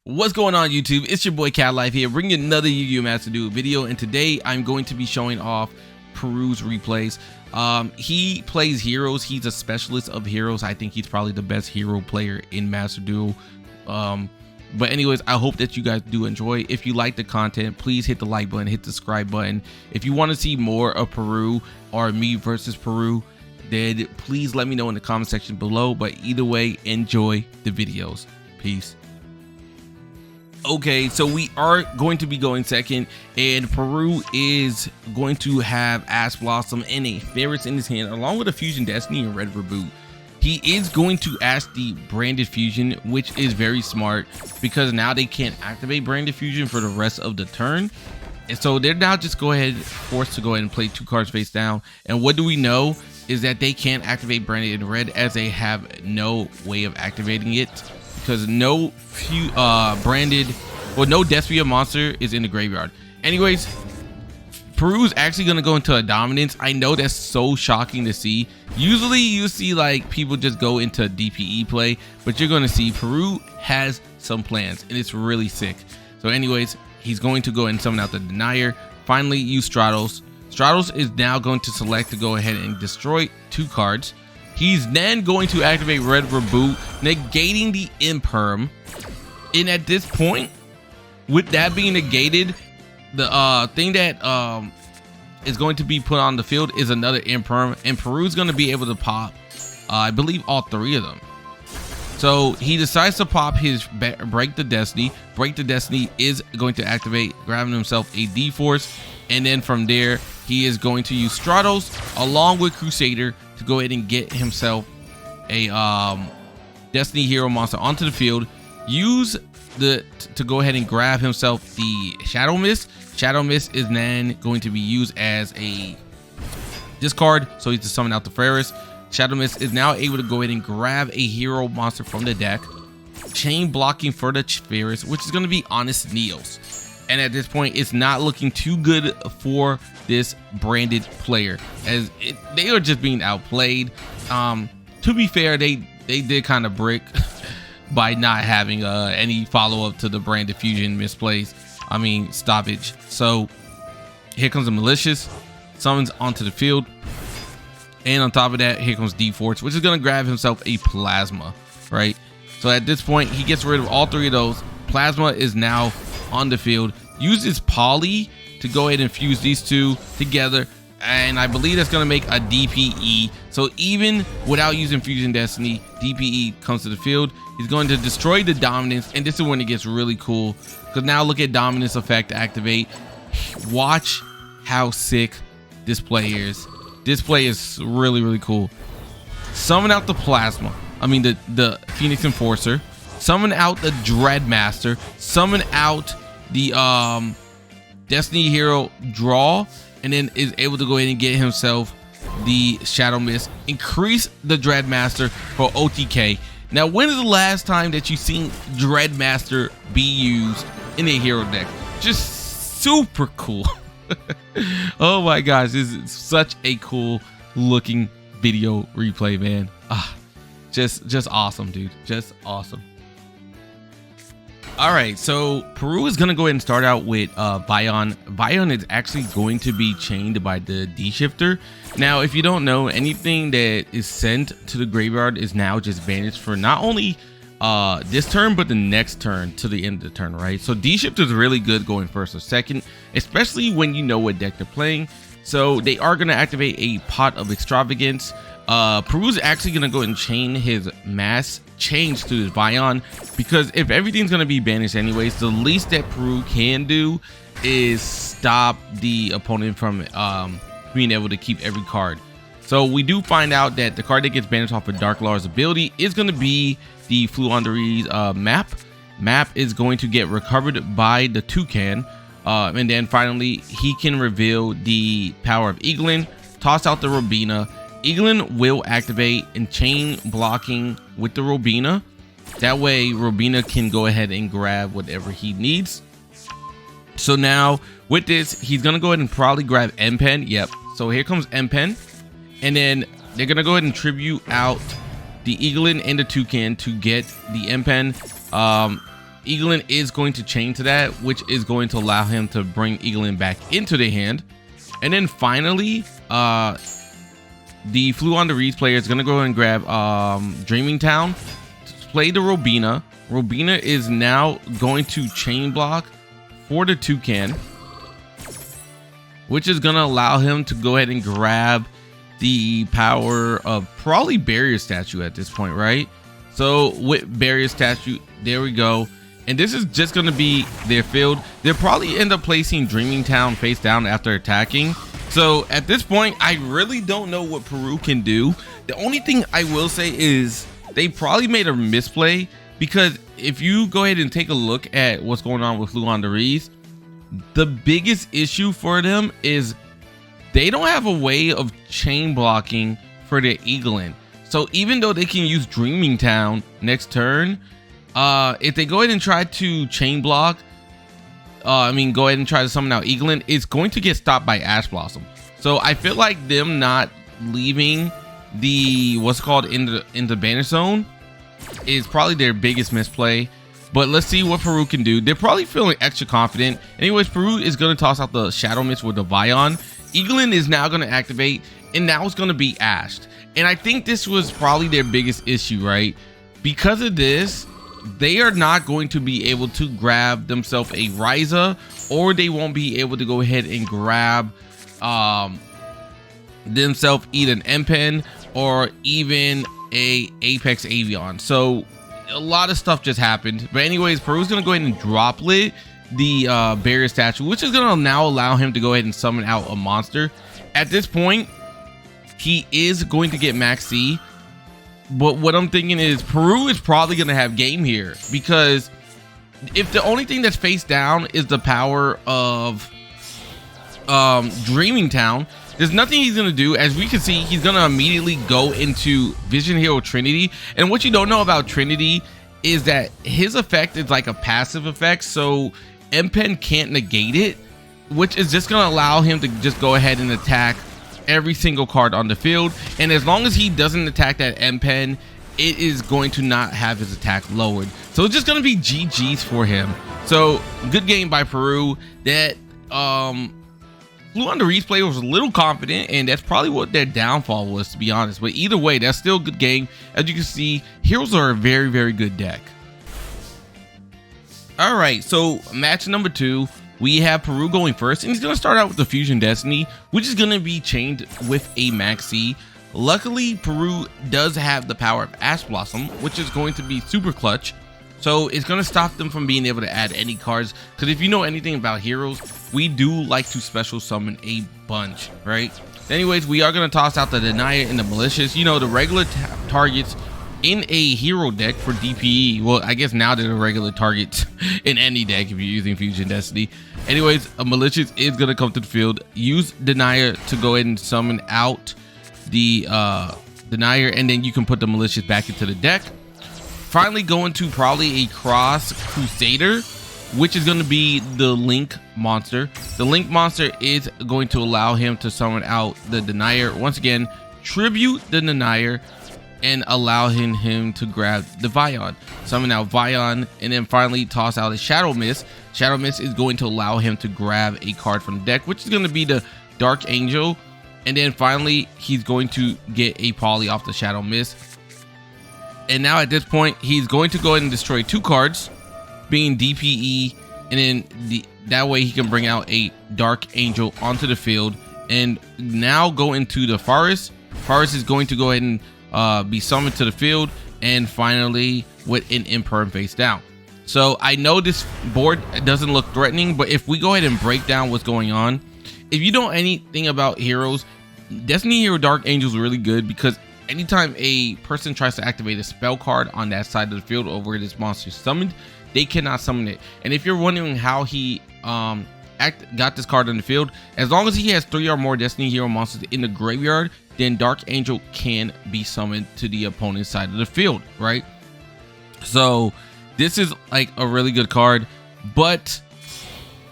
What's going on YouTube? It's your boy Cat Life here, bringing you another Yu-Gi-Oh! Master Duel video, and today I'm going to be showing off Peru's replays. He plays heroes. He's a specialist of heroes. I think he's probably the best hero player in Master Duel. But anyways, I hope that you guys do enjoy. If you like the content, please hit the like button, hit the subscribe button. If you want to see more of Peru or me versus Peru, then please let me know in the comment section below. But either way, enjoy the videos. Peace. Okay, so we are going to be going second, and Peru is going to have Ash Blossom and a Faris in his hand, along with a Fusion Destiny and Red Reboot. He is going to ask the Branded Fusion, which is very smart because now they can't activate Branded Fusion for the rest of the turn. And so they're now just forced to go ahead and play 2 cards face down. And what do we know is that they can't activate Branded in red, as they have no way of activating it, because no branded, well, no Despia monster is in the graveyard. Anyways, Peru is actually going to go into a dominance. I know that's so shocking to see. Usually you see like people just go into DPE play, but you're going to see Peru has some plans, and it's really sick. So anyways, he's going to go and summon out the Denier. Finally, use Stratos. Stratos is now going to select to go ahead and destroy 2 cards. He's then going to activate Red Reboot, negating the Imperm. And at this point, with that being negated, the thing that is going to be put on the field is another Imperm, and Peru's going to be able to pop, I believe, all 3 of them. So he decides to pop his Break the Destiny. Break the Destiny is going to activate, grabbing himself a D-Force, and then from there, he is going to use Stratos along with Crusader to go ahead and get himself a Destiny hero monster onto the field. Use to go ahead and grab himself the Shadow Mist. Shadow Mist is then going to be used as a discard, so he's to summon out the Faris. Shadow Mist is now able to go ahead and grab a hero monster from the deck, chain blocking for the Faris, which is going to be Honest Neos. And at this point, it's not looking too good for this branded player, as they are just being outplayed. To be fair, they did kind of brick by not having any follow-up to the Branded Fusion stoppage. So here comes the Malicious, summons onto the field, and on top of that, here comes D-Force, which is going to grab himself a Plasma, right? So at this point, he gets rid of all 3 of those. Plasma is now on the field, uses Poly to go ahead and fuse these 2 together, and I believe that's going to make a DPE. So even without using Fusion Destiny, DPE comes to the field. He's going to destroy the Dominance, and this is when it gets really cool, because now look at Dominance effect activate. Watch how sick this play is. This play is really cool. Summon out the Plasma, the Phoenix Enforcer, summon out the Dreadmaster, summon out the Destiny hero draw, and then is able to go ahead and get himself the Shadow Mist, increase the Dreadmaster for OTK. Now, when is the last time that you've seen Dreadmaster be used in a hero deck? Just super cool. Oh my gosh, this is such a cool looking video replay, man. Just awesome, dude. Just awesome. All right, so Peru is going to go ahead and start out with Vyon. Vyon is actually going to be chained by the D-Shifter. Now, if you don't know, anything that is sent to the graveyard is now just banished for not only this turn, but the next turn to the end of the turn, right? So D-Shifter is really good going first or second, especially when you know what deck they're playing. So they are going to activate a Pot of Extravagance. Peru's actually going to go and chain his mass change to his Vyon, because if everything's going to be banished anyways, the least that Peru can do is stop the opponent from being able to keep every card. So we do find out that the card that gets banished off of Dark Lord's ability is going to be the Fluanderee's map. Map is going to get recovered by the Toucan, and then finally he can reveal the power of Eaglin, toss out the Robina. Eaglin will activate and chain blocking with the Robina. That way Robina can go ahead and grab whatever he needs. So now with this, he's gonna go ahead and probably grab M-Pen. Yep, so here comes M-Pen, and then they're gonna go ahead and tribute out the Eaglin and the Toucan to get the M-Pen. Eaglin is going to chain to that, which is going to allow him to bring Eaglin back into the hand. And then finally, the Flew on the Reeds player is going to go and grab Dreaming Town, play the Robina. Robina is now going to chain block for the Toucan, which is going to allow him to go ahead and grab the power of probably Barrier Statue at this point, right? So with Barrier Statue, there we go. And this is just going to be their field. They'll probably end up placing Dreaming Town face down after attacking. So at this point, I really don't know what Peru can do. The only thing I will say is they probably made a misplay, because if you go ahead and take a look at what's going on with Flew on the Reeds, the biggest issue for them is they don't have a way of chain blocking for their Eaglin. So even though they can use Dreaming Town next turn, if they go ahead and try to chain block, go ahead and try to summon out Eaglin, it's going to get stopped by Ash Blossom. So I feel like them not leaving the in the Banish Zone is probably their biggest misplay. But let's see what Peru can do. They're probably feeling extra confident. Anyways, Peru is going to toss out the Shadow Mist with the Vyon. Eaglin is now going to activate, and now it's going to be ashed. And I think this was probably their biggest issue, right? Because of this, they are not going to be able to grab themselves a Ryza, or they won't be able to go ahead and grab themselves either an M-Pen or even a Apex Avion. So a lot of stuff just happened. But anyways, Peru's going to go ahead and droplet the Barrier Statue, which is going to now allow him to go ahead and summon out a monster. At this point, he is going to get Maxx C. But what I'm thinking is Peru is probably going to have game here, because if the only thing that's face down is the power of Dreaming Town, there's nothing he's going to do. As we can see, he's going to immediately go into Vision Hero Trinity. And what you don't know about Trinity is that his effect is like a passive effect, so M-Pen can't negate it, which is just going to allow him to just go ahead and attack every single card on the field. And as long as he doesn't attack that M-Pen, it is going to not have his attack lowered. So it's just going to be GG's for him. So good game by Peru. That Flew on the Reeds player was a little confident, and that's probably what their downfall was, to be honest. But either way, that's still a good game. As you can see, heroes are a very, very good deck. All right, so match number 2. We have Peru going first, and he's going to start out with the Fusion Destiny, which is going to be chained with a Maxx C. Luckily, Peru does have the power of Ash Blossom, which is going to be super clutch. So it's going to stop them from being able to add any cards. Because if you know anything about heroes, we do like to special summon a bunch, right? Anyways, we are going to toss out the Denier and the Malicious. You know, the regular targets in a hero deck for DPE. Well, I guess now they're the regular targets in any deck if you're using Fusion Destiny. Anyways, a Malicious is going to come to the field. Use Denier to go ahead and summon out the Denier, and then you can put the Malicious back into the deck. Finally, going to probably a Cross Crusader, which is going to be the Link monster. The Link monster is going to allow him to summon out the Denier. Once again, tribute the Denier and allow him to grab the Vyon. Summon out Vyon, and then finally toss out a Shadow Mist. Shadow Mist is going to allow him to grab a card from the deck, which is going to be the Dark Angel. And then finally, he's going to get a Poly off the Shadow Mist. And now at this point, he's going to go ahead and destroy 2 cards, being DPE, and then that way he can bring out a Dark Angel onto the field. And now go into the Faris. Faris is going to go ahead and be summoned to the field, and finally with an Imperm face down. So I know this board doesn't look threatening, but if we go ahead and break down what's going on, if you know anything about heroes, Destiny Hero Dark Angel is really good, because anytime a person tries to activate a spell card on that side of the field or where this monster is summoned, they cannot summon it. And if you're wondering how he got this card on the field, as long as he has 3 or more Destiny Hero monsters in the graveyard, then Dark Angel can be summoned to the opponent's side of the field, right? So this is like a really good card, but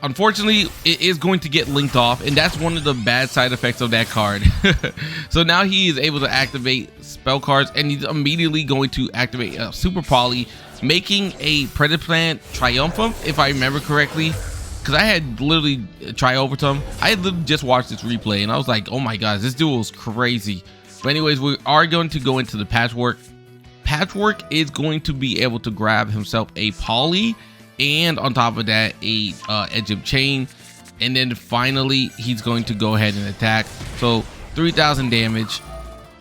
unfortunately it is going to get linked off, and that's one of the bad side effects of that card. So now he is able to activate spell cards, and he's immediately going to activate a Super Poly, making a Predaplant Triumphant, if I remember correctly, because I had literally Triumphant. I had literally just watched this replay and I was like, oh my gosh, this duel is crazy. But anyways, we are going to go into the Patchwork. Patchwork is going to be able to grab himself a Poly, and on top of that, a Edge of Chain. And then finally, he's going to go ahead and attack. So 3,000 damage,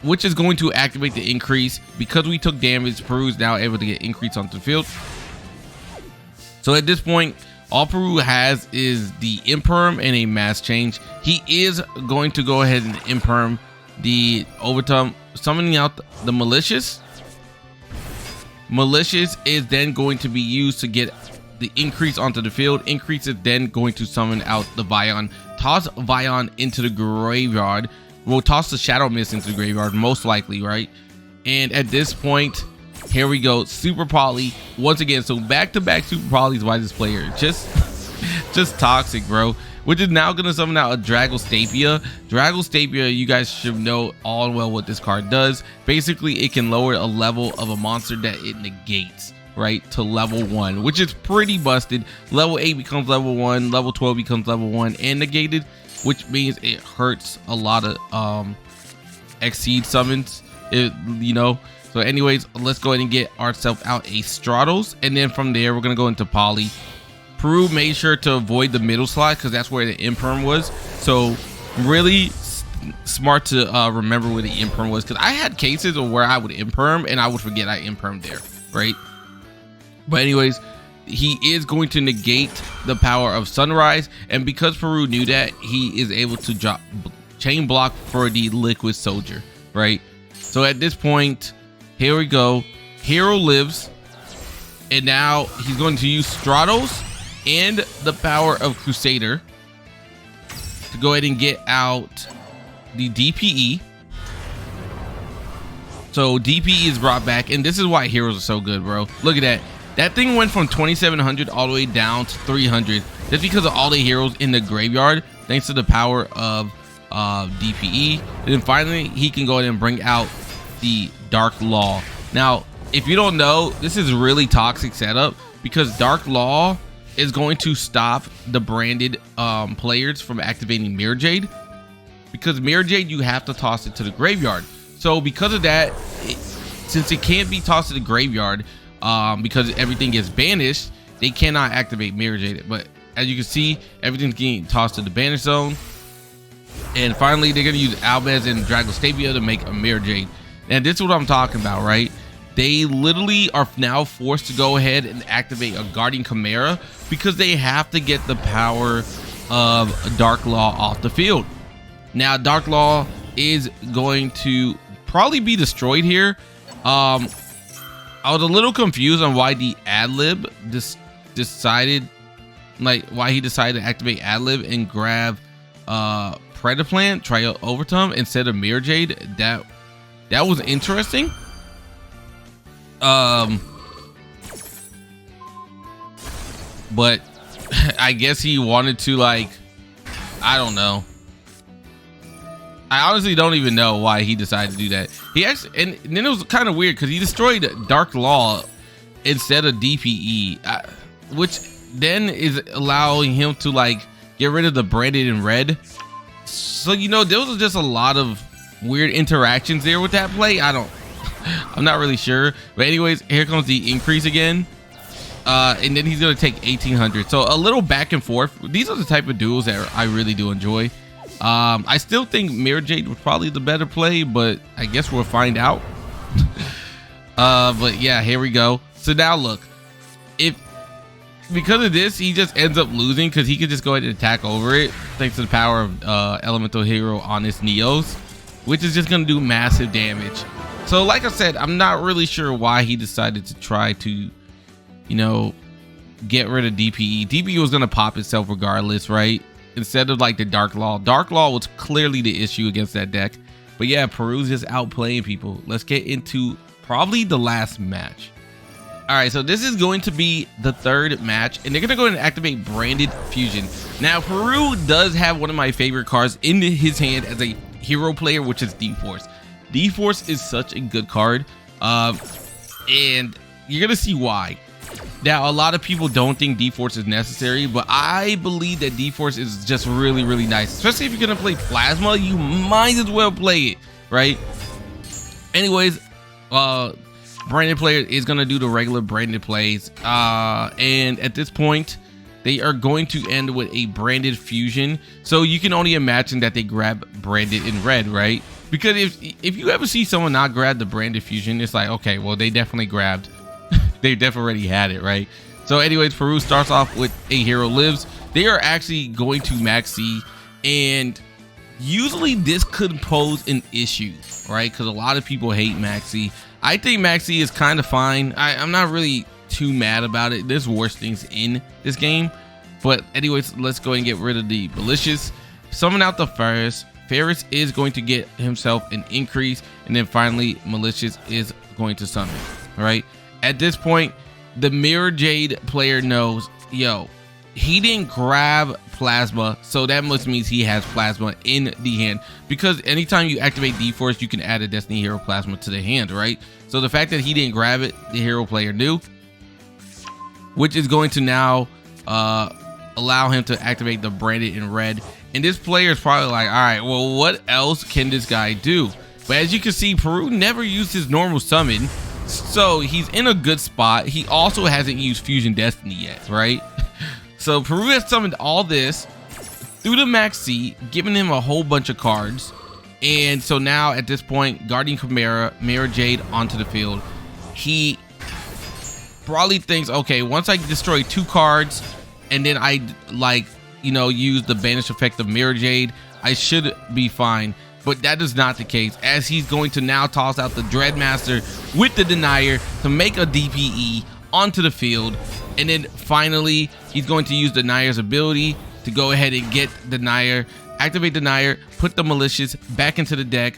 which is going to activate the increase. Because we took damage, Peru is now able to get increase onto the field. So at this point, all Peru has is the Imperm and a Mass Change. He is going to go ahead and Imperm the Overtime, summoning out the Malicious. Malicious is then going to be used to get the increase onto the field. Increase is then going to summon out the Vyon. Toss Vyon into the graveyard. We'll toss the Shadow Mist into the graveyard, most likely, right? And at this point, here we go. Super Poly once again. So back-to-back Super Polys by this player. Just toxic, bro. Which is now going to summon out a Despia. Despia, you guys should know all well what this card does. Basically, it can lower a level of a monster that it negates, right, to level 1, which is pretty busted. Level 8 becomes level 1, level 12 becomes level 1 and negated, which means it hurts a lot of Exceed summons, you know. So anyways, let's go ahead and get ourselves out a Stratos, and then from there we're going to go into Poly. Peru made sure to avoid the middle slot because that's where the Imperm was. So really smart to remember where the Imperm was, because I had cases of where I would Imperm and I would forget I Impermed there, right? But anyways, he is going to negate the power of Sunrise, and because Peru knew that, he is able to drop chain block for the Liquid Soldier, right? So at this point, here we go. Hero lives, and now he's going to use Stratos and the power of Crusader to go ahead and get out the DPE. So DPE is brought back, and this is why heroes are so good, bro. Look at that. That thing went from 2,700 all the way down to 300. That's because of all the heroes in the graveyard, thanks to the power of DPE. And then finally, he can go ahead and bring out the Dark Law. Now, if you don't know, this is really toxic setup because Dark Law is going to stop the branded players from activating Mirror Jade, because Mirror Jade, you have to toss it to the graveyard. So because of that, since it can't be tossed to the graveyard, because everything gets banished, they cannot activate Mirror Jade. But as you can see, everything's getting tossed to the banish zone. And finally, they're going to use Albez and Despia to make a Mirror Jade. And this is what I'm talking about, right? They literally are now forced to go ahead and activate a Guardian Chimera because they have to get the power of Dark Law off the field. Now, Dark Law is going to probably be destroyed here. I was a little confused on why the Adlib decided, like, why he decided to activate Adlib and grab Predaplant, try Overtime instead of Mirror Jade. That was interesting. But I guess he wanted to, like, I don't know. I honestly don't even know why he decided to do that. He actually, and then it was kind of weird because he destroyed Dark Law instead of DPE, which then is allowing him to, like, get rid of the branded in red. So, you know, there was just a lot of weird interactions there with that play. I'm not really sure, but anyways, here comes the increase again, and then he's gonna take 1,800. So a little back and forth. These are the type of duels that I really do enjoy. I still think Mirror Jade was probably the better play, but I guess we'll find out. But yeah, here we go. So now look, if because of this he just ends up losing, because he could just go ahead and attack over it thanks to the power of Elemental Hero on his Neos, which is just gonna do massive damage. So like I said, I'm not really sure why he decided to try to, you know, get rid of DPE. DPE was gonna pop itself regardless, right? Instead of like the Dark Law. Dark Law was clearly the issue against that deck. But yeah, Peru's just outplaying people. Let's get into probably the last match. All right, so this is going to be the third match, and they're gonna go ahead and activate Branded Fusion. Now, Peru does have one of my favorite cards in his hand as a hero player, which is D-Force. D-Force is such a good card, and you're gonna see why. Now, a lot of people don't think D-Force is necessary, but I believe that D-Force is just really, really nice. Especially if you're gonna play Plasma, you might as well play it, right? Anyways, branded player is gonna do the regular branded plays, and at this point, they are going to end with a branded fusion. So you can only imagine that they grab branded in red, right? Because if you ever see someone not grab the branded fusion, it's like, okay, well, they definitely grabbed. They definitely already had it, right? So anyways, Peru starts off with a hero lives. They are actually going to Maxx C, and usually this could pose an issue, right? Because a lot of people hate Maxx C. I think Maxx C is kind of fine. I'm not really too mad about it. There's worse things in this game. But anyways, let's go and get rid of the Malicious. Summon out the Faris. Faris is going to get himself an increase, and then finally Malicious is going to summon. All right, at this point the Mirror Jade player knows, yo, he didn't grab Plasma, so that must means he has Plasma in the hand, because anytime you activate D-Force you can add a Destiny hero Plasma to the hand, right? So the fact that he didn't grab it, the hero player knew, which is going to now allow him to activate the branded in red. And this player is probably like, all right, well, what else can this guy do? But as you can see, Peru never used his normal summon, so he's in a good spot. He also hasn't used Fusion Destiny yet, right? So Peru has summoned all this through the Maxx C, giving him a whole bunch of cards. And so now at this point, Guardian Chimera, Mirror Jade onto the field. He probably thinks, okay, once I destroy 2 cards and then I use the banish effect of Mirror Jade, I should be fine. But that is not the case, as he's going to now toss out the Dreadmaster with the Denier to make a DPE onto the field. And then finally, he's going to use Denier's ability to go ahead and get Denier, activate Denier, put the Malicious back into the deck.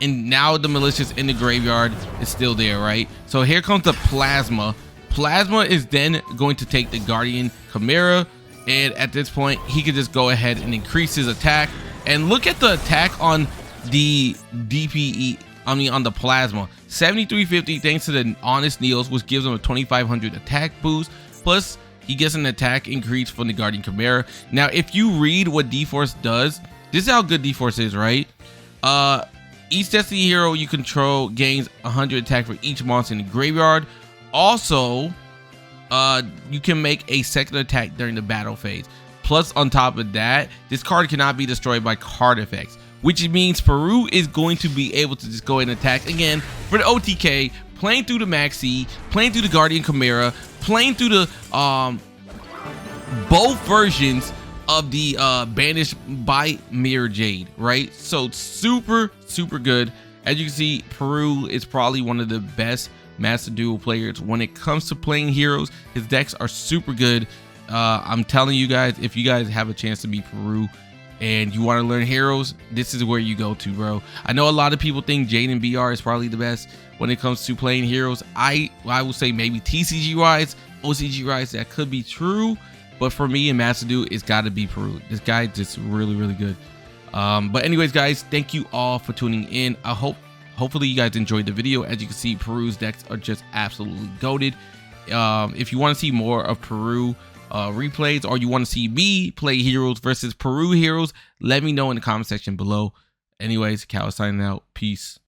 And now the Malicious in the graveyard is still there, right? So here comes the Plasma. Plasma is then going to take the Guardian Chimera, and at this point he could just go ahead and increase his attack. And look at the attack on the DPE, on the Plasma, 7350 thanks to the Honest Neos, which gives him a 2500 attack boost, plus he gets an attack increase from the Guardian Chimera. Now if you read what D-Force does, this is how good D-Force is, right? Each Destiny hero you control gains 100 attack for each monster in the graveyard. Also, you can make a second attack during the battle phase. Plus, on top of that, this card cannot be destroyed by card effects, which means Peru is going to be able to just go ahead and attack again for the OTK, playing through the Maxx C, playing through the Guardian Chimera, playing through the both versions of the banished by Mirror Jade, right? So super good. As you can see, Peru is probably one of the best Master Duel players when it comes to playing heroes. His decks are super good. I'm telling you guys, if you guys have a chance to beat Peru and you want to learn heroes, this is where you go to, bro. I know a lot of people think Jade and BR is probably the best when it comes to playing heroes. I will say maybe TCG wise, OCG wise, that could be true, but for me in Master Duel, it's got to be Peru. This guy just really good. But anyways, guys, thank you all for tuning in. Hopefully you guys enjoyed the video. As you can see, Peru's decks are just absolutely goated. If you want to see more of Peru replays, or you want to see me play heroes versus Peru heroes, let me know in the comment section below. Anyways, Cal signing out. Peace.